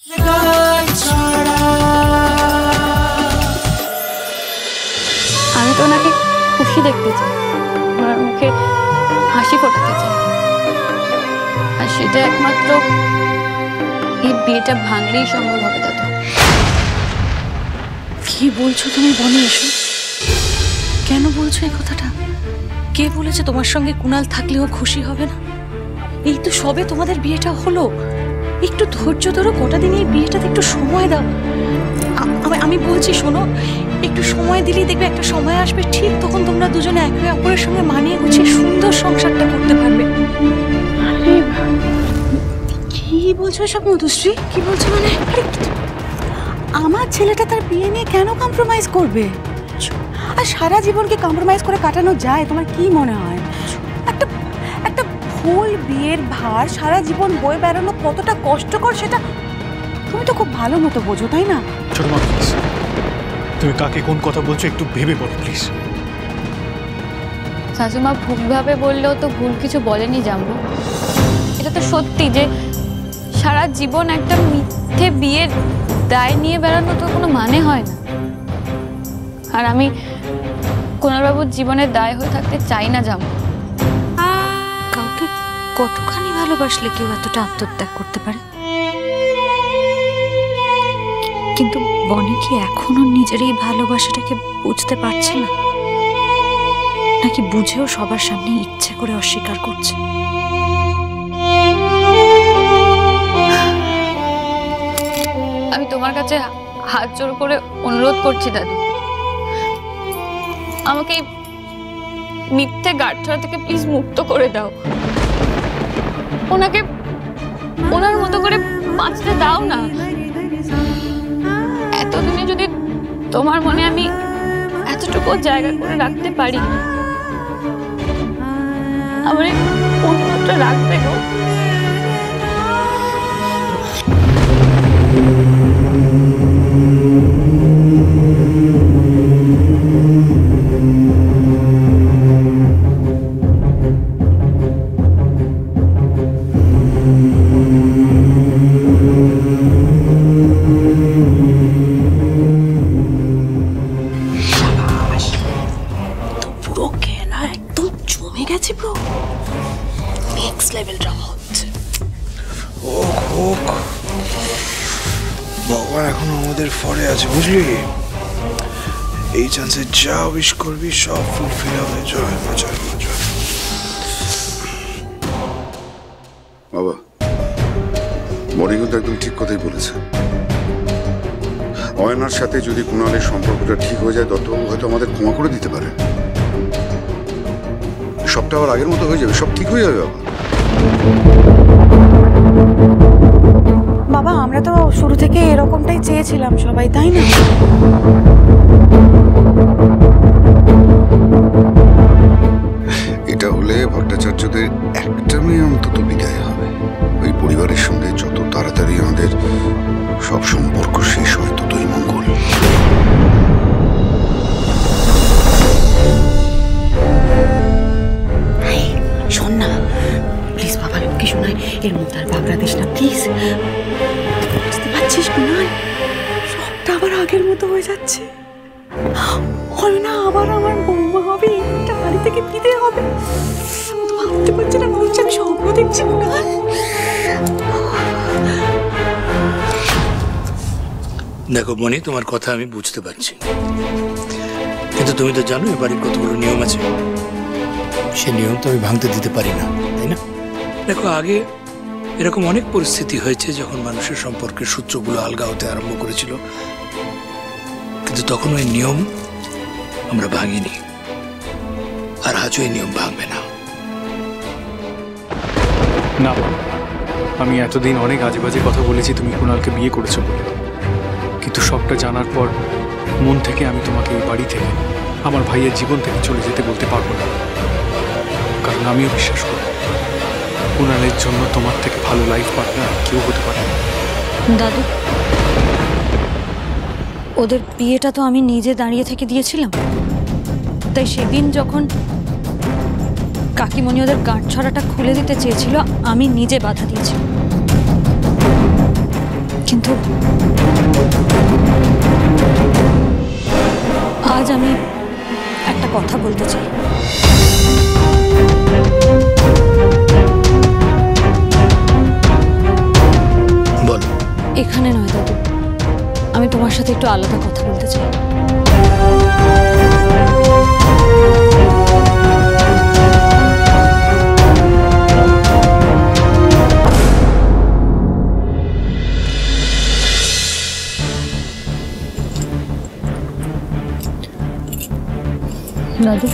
আমি তো ওনাকে খুশি দেখতে চাই, ওনার মুখে হাসি ফোটাতে চাই, আর সেটা একমাত্র এই বিয়েটা ভাঙলেই সম্ভব হবে। দাদু, কি বলছো তুমি বনে? এসো, কেন বলছো এই কথাটা? কে বলেছে তোমার সঙ্গে কুণাল থাকলেও খুশি হবে না? এই তো সবে তোমাদের বিয়েটা হলো, একটু ধৈর্য ধরো, কটা দিন এই বিয়েটাতে একটু সময় দাও। আমি বলছি শোনো, একটু সময় দিলেই দেখবে একটা সময় আসবে, ঠিক তখন তোমরা দুজনে একে অপরের সঙ্গে মানিয়ে গুছিয়ে সুন্দর সংসারটা করতে পারবে। কি বলছো সব মধুশ্রী? কি বলছো মানে? আমার ছেলেটা তার বিয়ে নিয়ে কেন কম্প্রোমাইজ করবে? আর সারা জীবনকে কম্প্রোমাইজ করে কাটানো যায়? তোমার কি মনে হয় একটা একটা ভুল বিয়ের ভার সারা জীবন বয়ে বেড়ানো কতটা কষ্টকর সেটা তুমি তো খুব ভালো মতো বোঝো, তাই না? ছোট মা, প্লিজ, তুমি কাকে কোন কথা বলছো একটু ভেবে বলো প্লিজ। শাশুমা ভুলভাবে বললেও তো ভুল কিছু বলেনি জাম্বু। এটা তো সত্যি যে সারা জীবন একটা মিথ্যে বিয়ের দায় নিয়ে বেড়ানো তো কোনো মানে হয় না। আর আমি কুণালবাবুর জীবনের দায় হয়ে থাকতে চাই না জাম্বু। কাউকে কতখানি ভালোবাসলে কেউ এতটা আত্মত্যাগ করতে পারে? কিন্তু বনি কি এখনো নিজের এই ভালোবাসাটাকে বুঝতে পারছে না, নাকি বুঝেও সবার সামনে ইচ্ছে করে অস্বীকার করছে? আমি তোমার কাছে হাত জোর করে অনুরোধ করছি দাদু, আমাকে মিথ্যে গাঁটছড়া থেকে প্লিজ মুক্ত করে দাও। ওনাকে ওনার মতো করে বাঁচতে দাও না। এতদিনে যদি তোমার মনে আমি এতটুকু জায়গা করে রাখতে পারি, আমার অনুরোধটা রাখবে গো। ভগবান এখনো আমাদের ফরে আছে, বুঝলি? এই চান্সে যা উইশ করবি সব ফুলফিল হবে। জয় মা, জয় মা, জয়। বাবা, মনি কিন্তু একদম ঠিক কথাই বলেছে। অয়নার সাথে যদি কুণালের সম্পর্কটা ঠিক হয়ে যায়, দত্তবাবু হয়তো আমাদের ক্ষমা করে দিতে পারে। সবটা আবার আগের মতো হয়ে যাবে, সব ঠিক হয়ে যাবে। বাবা, আমরা তো শুরু থেকে এরকমটাই চেয়েছিলাম সবাই, তাই না? এটা হলে ভট্টাচার্যদের একটা মেয়ে অন্তত বিদায় হবে। ওই পরিবারের সঙ্গে যত তাড়াতাড়ি আমাদের সব সম্পর্ক শেষ হয় ততই মঙ্গল। শোন না প্লিজ, বাবা লোককে শোনায়, এর মধ্যে আর বাবরা দিস না প্লিজ। বুঝতে পারছিস কুণাল, সবটা আবার আগের মতো হয়ে যাচ্ছে। হয় না আবার আমার বৌমা হবে, এটা বাড়ি থেকে বিদে হবে। ভাবতে পারছি না, মনে হচ্ছে আমি স্বপ্ন দেখছি কুণাল। দেখো মনি, তোমার কথা আমি বুঝতে পারছি, কিন্তু তুমি তো জানো এ বাড়ির কতগুলো নিয়ম আছে। সে নিয়ম তো আমি ভাঙতে দিতে পারি না, তাই না? দেখো, আগে এরকম অনেক পরিস্থিতি হয়েছে যখন মানুষের সম্পর্কের সূত্রগুলো আলগা হতে আরম্ভ করেছিল, কিন্তু তখন ওই নিয়ম আমরা ভাঙিনি, আর আজও এই নিয়ম ভাঙবে না। না, আমি এতদিন অনেক আজে বাজে কথা বলেছি তুমি কুণালকে বিয়ে করেছো বলে, কিন্তু সবটা জানার পর মন থেকে আমি তোমাকে এই বাড়ি থেকে, আমার ভাইয়ের জীবন থেকে চলে যেতে বলতে পারবো না। কারণ আমিও বিশ্বাস করি কুণালের জন্য তোমার থেকে ভালো লাইফ পার্টনার কেউ হতে পারে না। দাদু, ওদের বিয়েটা তো আমি নিজে দাঁড়িয়ে থেকে দিয়েছিলাম, তাই সেদিন যখন কাকিমণি ওদের গাঁটছড়াটা খুলে দিতে চেয়েছিল আমি নিজে বাধা দিয়েছিলাম। কিন্তু আজ আমি একটা কথা বলতে চাই। বল। এখানে নয় দাদু, আমি তোমার সাথে একটু আলাদা কথা বলতে চাই। দাদু,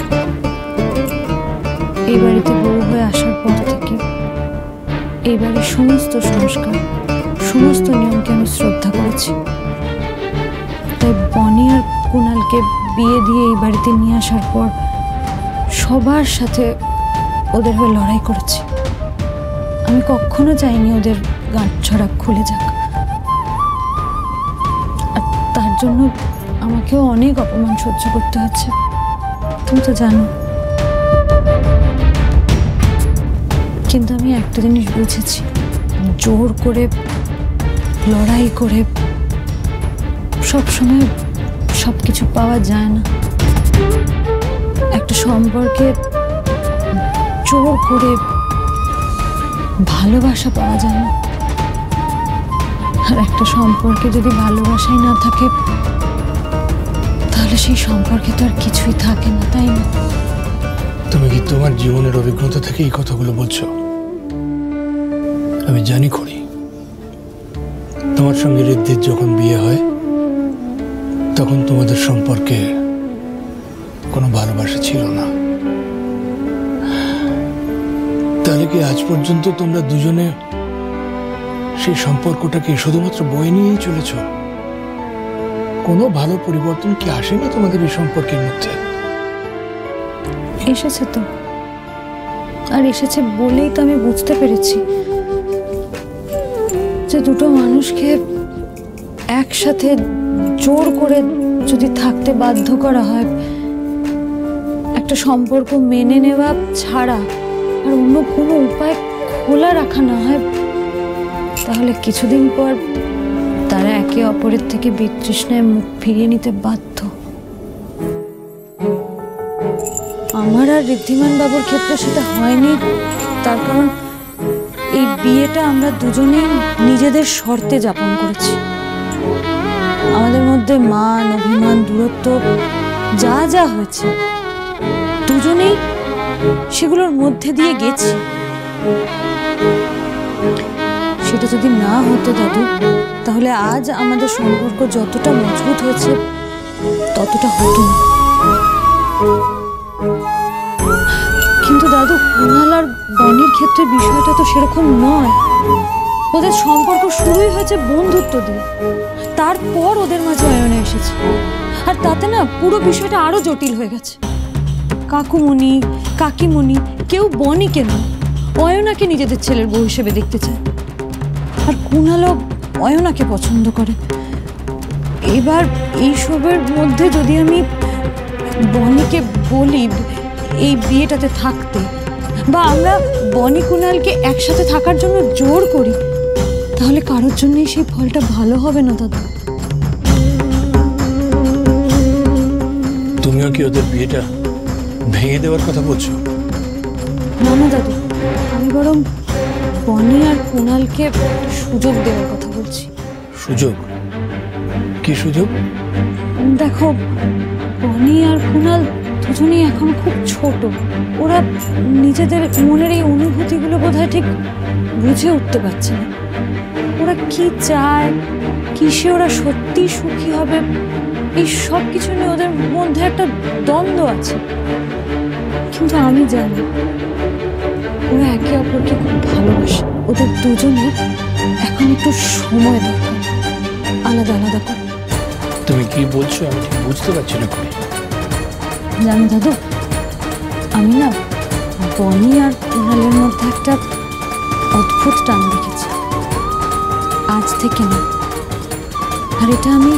এই বাড়িতে বউ হয়ে আসার পর থেকে এই বাড়ির সমস্ত সংস্কার, সমস্ত নিয়মকে আমি শ্রদ্ধা করেছি। তাই বনি আর কুণালকে বিয়ে দিয়ে এই বাড়িতে নিয়ে আসার পর সবার সাথে ওদের হয়ে লড়াই করেছি। আমি কখনো চাইনি ওদের গাঁটছড়া খুলে যাক, আর তার জন্য আমাকেও অনেক অপমান সহ্য করতে হচ্ছে, তুমি তো জানো। কিন্তু আমি একটা জিনিস বুঝেছি, জোর করে লড়াই করে সবসময় সবকিছু পাওয়া যায় না। একটা সম্পর্কে জোর করে ভালোবাসা পাওয়া যায় না, আর একটা সম্পর্কে যদি ভালোবাসাই না থাকে তাহলে সেই সম্পর্কে তো আর কিছুই থাকে না, তাই না? তুমি কি তোমার জীবনের অভিজ্ঞতা থেকে এই কথাগুলো বলছো? আমি জানি করি, তোমার সঙ্গে ঋদ্ধির যখন বিয়ে হয় তখন তোমাদের সম্পর্কে কোনো ভালোবাসা ছিল না। তাহলে কি আজ পর্যন্ত তোমরা দুজনে সেই সম্পর্কটাকে শুধুমাত্র বয়ে নিয়েই চলেছ? কোনো ভালো পরিবর্তন কি আসেনি তোমাদের এই সম্পর্কের মধ্যে? এসেছে তো, আর এসেছে বলেই তো আমি বুঝতে পেরেছি যে দুটো মানুষকে একসাথে জোর করে যদি থাকতে বাধ্য করা হয়, একটা সম্পর্ক মেনে নেওয়া ছাড়া আর অন্য কোনো উপায় খোলা রাখা না হয়, তাহলে কিছুদিন পর তারা একে অপরের থেকে বিতৃষ্ণায় মুখ ফিরিয়ে নিতে বাধ্য। আমার আর ঋদ্ধিমান বাবুর ক্ষেত্রে সেটা হয়নি, তার কারণ এই বিয়েটা আমরা দুজনেই নিজেদের শর্তে যাপন করেছি। আমাদের মধ্যে মান, অভিমান, দূরত্ব যা যা হয়েছে দুজনেই সেগুলোর মধ্যে দিয়ে গেছি। সেটা যদি না হতো দাদু, তাহলে আজ আমাদের সম্পর্ক যতটা মজবুত হয়েছে ততটা হতো না। কিন্তু দাদু, কুণাল আর বনির ক্ষেত্রে বিষয়টা তো সেরকম নয়। ওদের সম্পর্ক শুরুই হয়েছে বন্ধুত্ব দিয়ে, তারপর ওদের মাঝে অয়না এসেছে, আর তাতে না পুরো বিষয়টা আরো জটিল হয়ে গেছে। কাকুমণি, কাকিমণি কেউ বনিকে না, অয়নাকে নিজেদের ছেলের বউ হিসেবে দেখতে চায়, আর কুণালও অয়নাকে পছন্দ করে। এবার এইসবের মধ্যে যদি আমি বনিকে বলি এই বিয়েটাতে থাকতে, বা আমরা বনি কুণালকে একসাথে থাকার জন্য জোর করি, তাহলে কারোর জন্যই সেই ফলটা ভালো হবে না দাদা। তুমিও কি ওদের বিয়েটা ভেঙে দেওয়ার কথা বলছো? না না দাদু, আমি বরং বনি আর কুণালকে সুযোগ দেওয়ার কথা বলছি। সুযোগ? কি সুযোগ? দেখো, বনি আর কুণাল দুজনেই এখন খুব ছোট, ওরা নিজেদের মনের এই অনুভূতিগুলো বোধহয় ঠিক বুঝে উঠতে পারছে না। ওরা কি চায়, কিসে ওরা সত্যি সুখী হবে, এই সব কিছু নিয়ে ওদের মধ্যে একটা দ্বন্দ্ব আছে। কিন্তু আমি জানি ওরা একে অপরকে খুব ভালোবাসে। ওদের দুজনের এখন একটু সময় দরকার, আলাদা আলাদা করে। তুমি কি বলছো আমি ঠিক বুঝতে পারছি না। করে জানো দাদু, আমি না বনি আর কুণালের মধ্যে একটা অদ্ভুত টান দেখেছি, আজ থেকে না। আর এটা আমি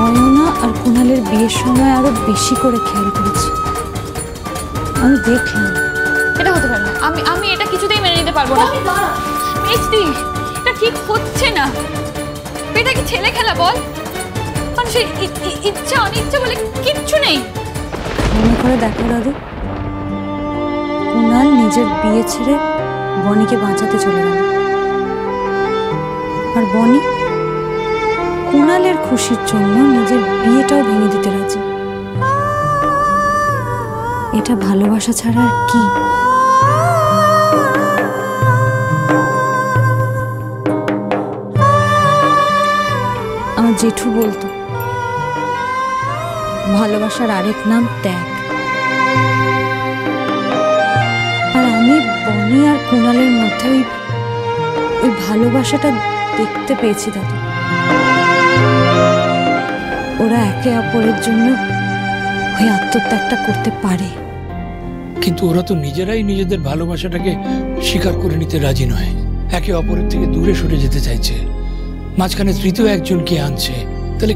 অয়না আর কুণালের বিয়ের সময় আরো বেশি করে খেয়াল করেছি। আমি দেখলাম এটা হতে পারে না, আমি এটা কিছুতেই মেনে নিতে পারবো না। মিষ্টি, এটা ঠিক হচ্ছে না। এটা কি ছেলে খেলা বল? মানুষের ইচ্ছা অনিচ্ছা বলে কিচ্ছু নেই। মনে করে দেখো দাদু, কুণাল নিজের বিয়ে ছেড়ে বনিকে বাঁচাতে চলে গেল, আর বনি কুণালের খুশির জন্য নিজের বিয়েটাও ভেঙে দিতে রাজি। এটা ভালোবাসা ছাড়া আর কি? আমার জেঠু বলতো ভালোবাসার আরেক নাম ত্যাগ। আর আমি বনি আর কুণালের মধ্যে ওই ভালোবাসাটা দেখতে পেয়েছি দাদু। ওরা একে অপরের জন্য ওই আত্মত্যাগটা করতে পারে, কিন্তু ওরা তো নিজেরাই নিজেদের ভালোবাসাটাকে স্বীকার করে নিতে রাজি নয়, একে অপরের থেকে দূরে সরে যেতে চাইছে, মাঝখানে তৃতীয় একজনকে আনছে। তাহলে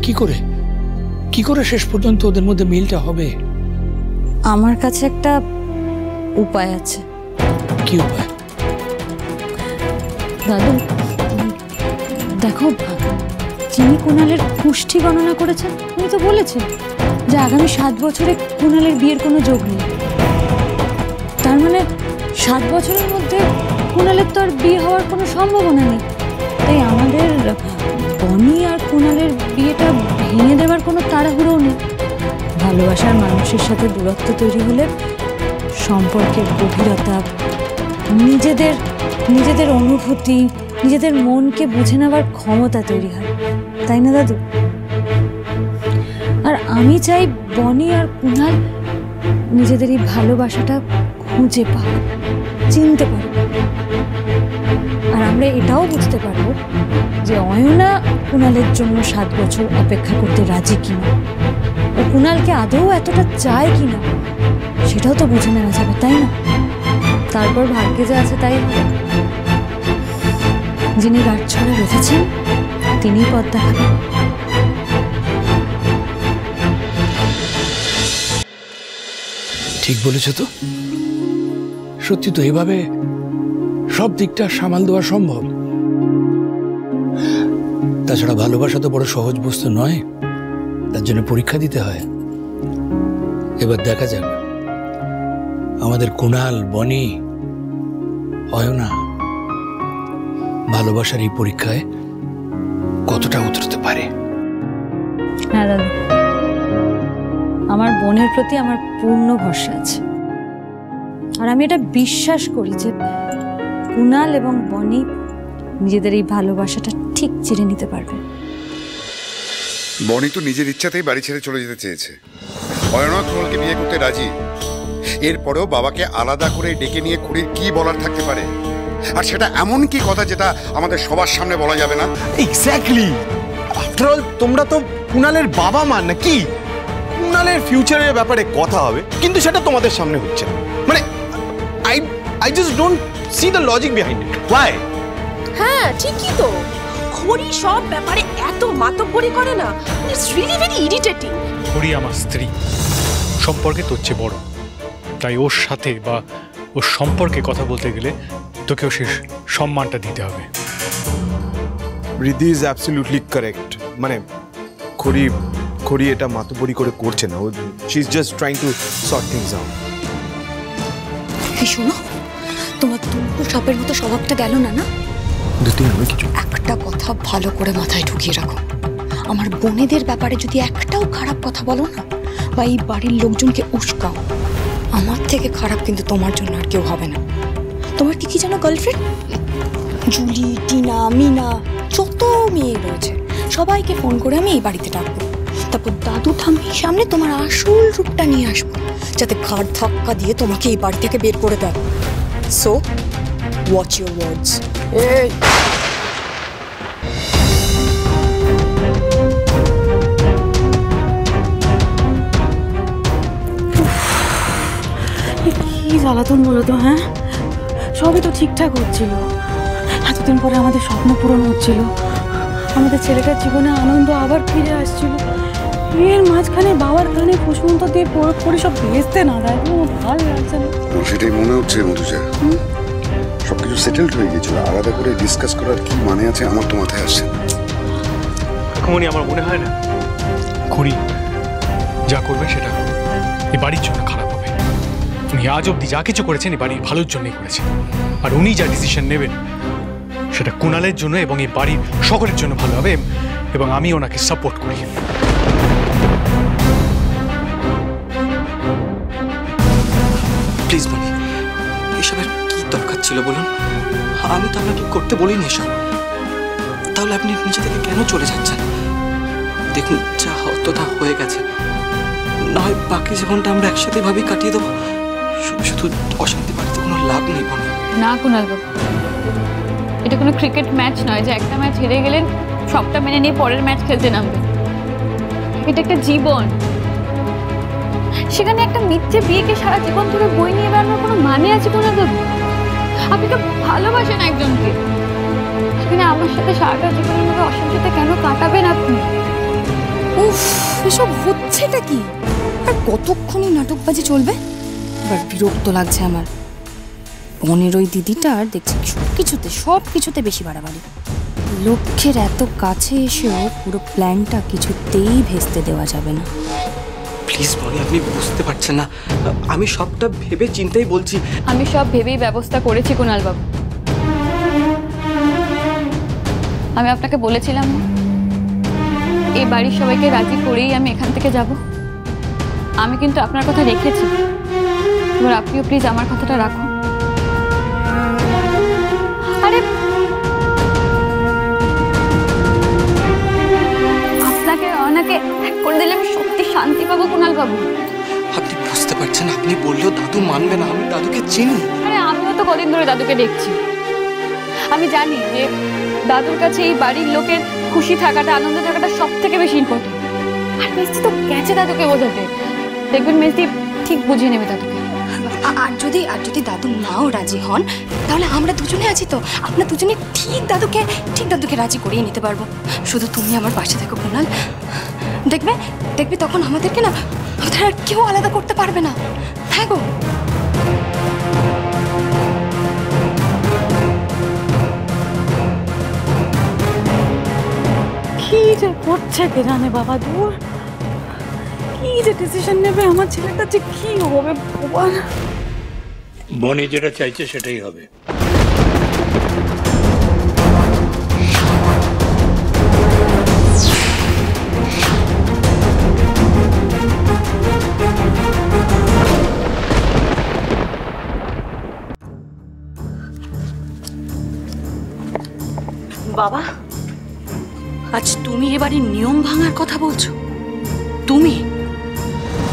কি করে শেষ পর্যন্ত ওদের মধ্যে মিলটা হবে? আমার কাছে একটা উপায় আছে। কি উপায়? দাদু দেখো, যিনি কুণালের কুষ্ঠি গণনা করেছেন উনি তো বলেছেন যে আগামী 7 বছরে কুণালের বিয়ের কোনো যোগ নেই। তার মানে 7 বছরের মধ্যে কুণালের তো আর বিয়ে হওয়ার কোনো সম্ভাবনা নেই। তাই আমাদের বনি আর কুণালের বিয়েটা ভেঙে দেওয়ার কোনো তাড়াহুড়োও নেই। ভালোবাসার মানুষের সাথে দূরত্ব তৈরি হলে সম্পর্কের গভীরতা, নিজেদের অনুভূতি, নিজেদের মনকে বুঝে নেওয়ার ক্ষমতা তৈরি হয়, তাই না দাদু? আর আমি চাই বনি আর কুণাল নিজেদের এই ভালোবাসাটা খুঁজে পাক, চিনতে পারব। আর আমরা এটাও বুঝতে পারবো যে অয়না কুণালের জন্য 7 বছর অপেক্ষা করতে রাজি কিনা, ও কুণালকে আদৌ এতটা চায় কিনা সেটাও তো বুঝে নেওয়া যাবে, তাই না? তারপর ভাগ্যে যা আছে তাই হবে। যিনি গাঁটছড়া বেঁধেছেন তিনিই পথ দেখাবেন। ঠিক বলেছ তো, সত্যি তো, এভাবে সব দিকটা সামাল দেওয়া সম্ভব। তাছাড়া ভালোবাসা তো বড় সহজ বস্তু নয়, তার জন্য পরীক্ষা দিতে হয়। এবার দেখা যাক আমাদের কুণাল, বনি, অয়না ভালোবাসার এই পরীক্ষায় কতটা উতরতে পারে। হ্যাঁ দাদা, আমার বোনের প্রতি আমার পূর্ণ ভরসা আছে। আর আমি এটা বিশ্বাস করি যে কুণাল এবং বনি নিজেদের এই ভালোবাসাটা ঠিক চিরে নিতে পারবে। বনি তো নিজের ইচ্ছাতেই বাড়ি ছেড়ে চলে যেতে চেয়েছে। অয়না কুণালকে বিয়ে করতে রাজি। এরপরেও বাবাকে আলাদা করে ডেকে নিয়ে খুড়ির কি বলার থাকতে পারে? আর সেটা এমন কি কথা যেটা আমাদের সবার সামনে বলা যাবে না? এক্স্যাক্টলি। আফটার অল তোমরা তো কুণালের বাবা মা নাকি? কুণালের ফিউচারের ব্যাপারে কথা হবে, কিন্তু সেটা তোমাদের সামনে হচ্ছে না। মানে I just don't see the logic behind it. Why? হ্যাঁ ঠিকই তো, খড়ি সব ব্যাপারে এত মাতব্বরি করে না, ইটস রিয়েলি ভেরি ইরিটেটিং। খড়ি আমার স্ত্রী, সম্পর্কে তোর চেয়ে বড়, তাই ওর সাথে বা ওর সম্পর্কে কথা বলতে গেলে তোকেও সে সম্মানটা দিতে হবে। Riddhi is absolutely correct. মানে খড়ি এটা মাতব্বরি করে করছে না, she is just trying to sort things out. এই শোনো, তোমার দুটো সাপের মতো স্বভাবটা গেল না? না কিছু একটা কথা ভালো করে মাথায় ঢুকিয়ে রাখো, আমার বোনেদের ব্যাপারে যদি একটাও খারাপ কথা বলো না বা এই বাড়ির লোকজনকে উস্কাও, আমার থেকে খারাপ কিন্তু তোমার জন্য আর কেউ হবে না। তোমার কি জানো গার্লফ্রেন্ড? জুলি, টিনা, মিনা, যত মেয়ে রয়েছে সবাইকে ফোন করে আমি এই বাড়িতে ডাকবো। তারপর দাদু ঠাম্মির সামনে তোমার আসল রূপটা নিয়ে আসবো, যাতে ঘাড় ধাক্কা দিয়ে তোমাকে এই বাড়ি থেকে বের করে দেয়। So watch your words. কি জ্বালাতন বলো তো? হ্যাঁ, সবই তো ঠিকঠাক হচ্ছিল, এতদিন পরে আমাদের স্বপ্ন পূরণ হচ্ছিল, আমাদের ছেলেটার জীবনে আনন্দ আবার ফিরে আসছিল। এর মাঝখানে বাবার কানে কুসুমন্ত দিয়ে পড়ে সব ভেস্তে না দেয়, ভালো লাগছে না। সেটাই মনে হচ্ছে মধুজা, সবকিছু সেটেলড হয়ে গেছিল, আলাদা করে ডিসকাস করার কি মানে আছে আমার তো মাথায় আসছে। দেখো মনি, আমার মনে হয় না খুড়ি যা করবে সেটা এই বাড়ির জন্য খারাপ হবে। উনি আজ অব্দি যা কিছু করেছেন এই বাড়ির ভালোর জন্যই করেছেন, আর উনি যা ডিসিশন নেবেন সেটা কুণালের জন্য এবং এই বাড়ির সকলের জন্য ভালো হবে, এবং আমি ওনাকে সাপোর্ট করি। প্লিজ মনি, এসবের কি দরকার ছিল বলুন? আমি তো আপনাকে করতে বলিনি এসব। তাহলে আপনি নিজে থেকে কেন চলে যাচ্ছেন? দেখুন, যা হতো তা হয়ে গেছে, না হয় বাকি জীবনটা আমরা একসাথে ভাবেই কাটিয়ে দেবো। শুধু শুধু অশান্তি বাড়িতে কোনো লাভ নেই মনে। না কুণাল বাবু, এটা কোনো ক্রিকেট ম্যাচ নয় যে একটা ম্যাচ হেরে গেলেন সবটা মেনে নিয়ে পরের ম্যাচ খেলতে নামবে। এটা একটা জীবন, সেখানে একটা মিথ্যে বিয়েকে সারা জীবন ধরে বই নিয়ে বেড়ানোর কোনো মানে আছে কুণাল বাবু? আপনি তো ভালোবাসেন একজনকে, সেখানে আমার সাথে সারাটা জীবনের মধ্যে অশান্তিতে কেন কাটাবেন আপনি? উফ, এসব হচ্ছেটা কি? আর কতক্ষণই নাটকবাজি চলবে? এবার বিরক্ত লাগছে আমার। বোনের ওই দিদিটার দেখছি সব কিছুতে বেশি বাড়াবাড়ি। লক্ষ্যের এত কাছে এসেও পুরো প্ল্যানটা কিছুতেই ভেস্তে দেওয়া যাবে না। প্লিজ মনি, আপনি বুঝতে পারছেন না, আমি সবটা ভেবে চিন্তাই বলছি। আমি সব ভেবেই ব্যবস্থা করেছি কুণাল বাবু। আমি আপনাকে বলেছিলাম না, এই বাড়ির সবাইকে রাজি করেই আমি এখান থেকে যাব। আমি কিন্তু আপনার কথা রেখেছি, এবার আপনিও প্লিজ আমার কথাটা রাখুন। আরে আপনাকে অনাকে এক করে দিলে আমি সত্যি শান্তি পাবো কুণাল বাবু। আপনি বুঝতে পারছেন, আপনি বললেও দাদু মানবে না। আমি দাদুকে চিনি। আরে আমিও তো কদিন ধরে দাদুকে দেখছি। আমি জানি যে দাদুর কাছে এই বাড়ির লোকের খুশি থাকাটা, আনন্দ থাকাটা সব থেকে বেশি ইম্পর্টেন্ট। আর মিষ্টি তো গেছে দাদুকে বোঝাতে। দেখবেন মিষ্টি ঠিক বুঝিয়ে নেবে দাদুকে। আর যদি দাদু নাও রাজি হন, তাহলে আমরা দুজনে আছি তো, আমরা দুজনে ঠিক দাদুকে রাজি করিয়ে নিতে পারবো। শুধু তুমি আমার পাশে থেকো কুণাল। দেখবে তখন আমাদেরকে না, আমাদের আর কেউ আলাদা করতে পারবে না। হ্যাঁ গো। কি যে করছে কে জানে বাবা, দূর কি যে ডিসিশন নেবে আমার ছেলেটা, যে কি হবে ভগবান। বনি যেটা চাইছে সেটাই হবে। বাবা, আজ তুমি এ বাড়ির নিয়ম ভাঙার কথা বলছো? তুমি?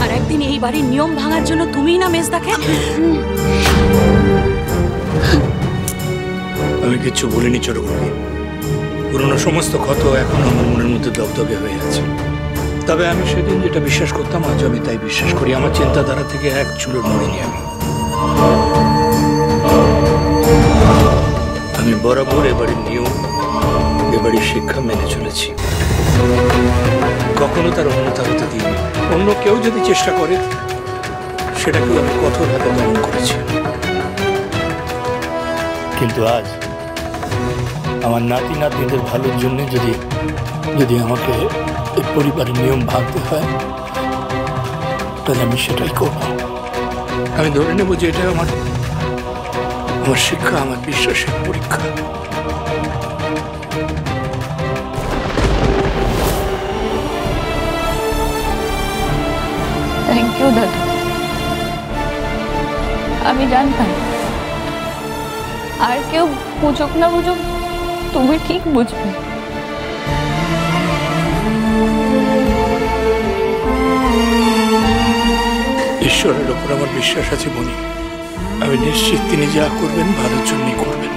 আর একদিন এই বাড়ির নিয়ম ভাঙার জন্য তুমিই না মেজদাকে? আমি কিচ্ছু বলিনি ছোট বলি। পুরনো সমস্ত ক্ষত এখন আমার মনের মধ্যে দগদগে হয়ে আছে। তবে আমি সেদিন যেটা বিশ্বাস করতাম আজ আমি তাই বিশ্বাস করি। আমার চিন্তাধারা থেকে এক চুলো নড়িনি আমি বরাবর এবারের নিয়ম, এবারের শিক্ষা মেনে চলেছি। কখনো তার অন্যথা হতে দিইনি। অন্য কেউ যদি চেষ্টা করে সেটাকেও আমি কঠোর হাতে দমন করেছি। কিন্তু আজ আমার নাতি নাতনিদের ভালোর জন্য যদি আমাকে এই পরিবারের নিয়ম ভাঙতে হয়, তাহলে আমি সেটাই করব। আমি ধরে নেব যে এটা আমার শিক্ষা, আমার বিশ্বাসের পরীক্ষা। থ্যাংক ইউ দাদু। আমি জানতাম আর কেউ বুঝুক না বুঝুক তুমি ঠিক বুঝবে। ঈশ্বরের ওপর আমার বিশ্বাস আছে বনি। আমি নিশ্চিত তিনি যা করবেন ভালোর জন্যই করবেন।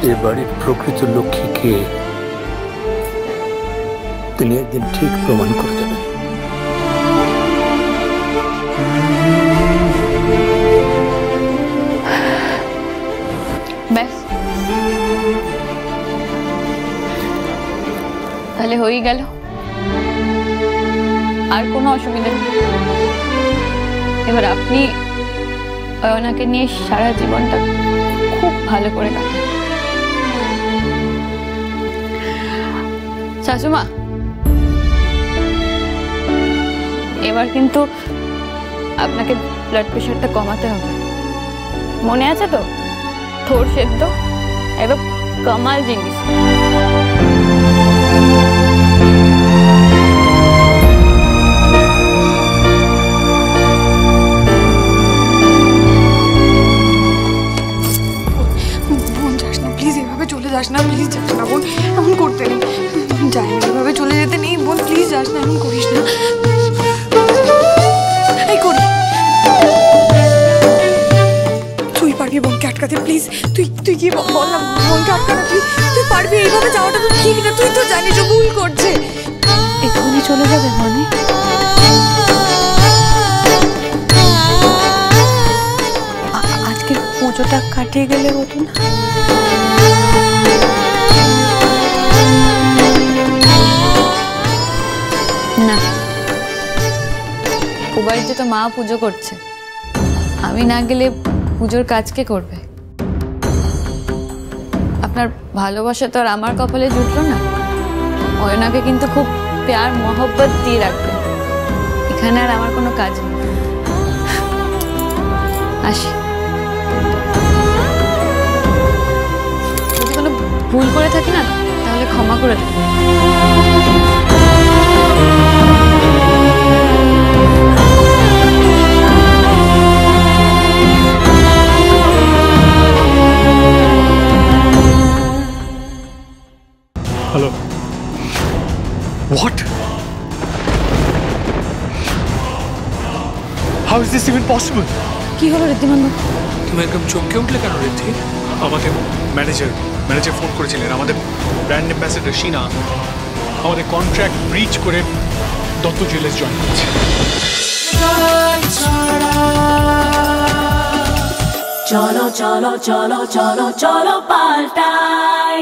এ বাড়ির প্রকৃত লক্ষ্মী কে তিনি একদিন ঠিক প্রমাণ করে দেবেন। ব্যাস, তাহলে হয়ে গেল, আর কোনো অসুবিধা নেই। এবার আপনি অয়নাকে নিয়ে সারা জীবনটা খুব ভালো করে কাটান। শাশুমা, এবার কিন্তু আপনাকে ব্লাড প্রেশারটা কমাতে হবে। মনে আছে তো, থোর সেদ্ধ একদম কামাল জিনিস। বোন যাস না প্লিজ, এভাবে চলে যাস না প্লিজ, যাস না বোন, এমন করতে নেই, যাই না, এভাবে চলে যেতে নেই বোন, প্লিজ যাস না, এমন করিস না। এই করি, তুই পারবি বোনকে আটকাতে, প্লিজ তুই কি বল না, বোনকে আটকানো তুই পারবি, এইভাবে যাওয়াটা তো ঠিক না, তুই তো জানিস ও ভুল করছে। এক্ষুনি চলে যাবে মনি? আজকে পুজোটা কাটিয়ে গেলে হতো না? না, ও বাড়িতে তো মা পুজো করছে, আমি না গেলে পুজোর কাজ কে করবে? আপনার ভালোবাসা তো আর আমার কপালে জুটলো না। অয়নাকে কিন্তু খুব প্যার মহব্বত দিয়ে রাখবেন, এখানে আর আমার কোনো কাজ নেই। আসি, যদি কোনো ভুল করে থাকি না তাহলে ক্ষমা করে দেবেন। Hello, what? How is this even possible? কি হলো ঋদ্ধিমান? তুমি একদম চমকে উঠলে কেন ঋদ্ধি? আমাদের ম্যানেজার ফোন করেছিলেন, আমাদের ব্র্যান্ড অ্যাম্বাসেডর শীনা আমাদের কন্ট্রাক্ট ব্রিচ করে দত্ত জুয়েলার্স জয়েন করেছে। চলো চলো চলো চলো চলো পাল্টাই।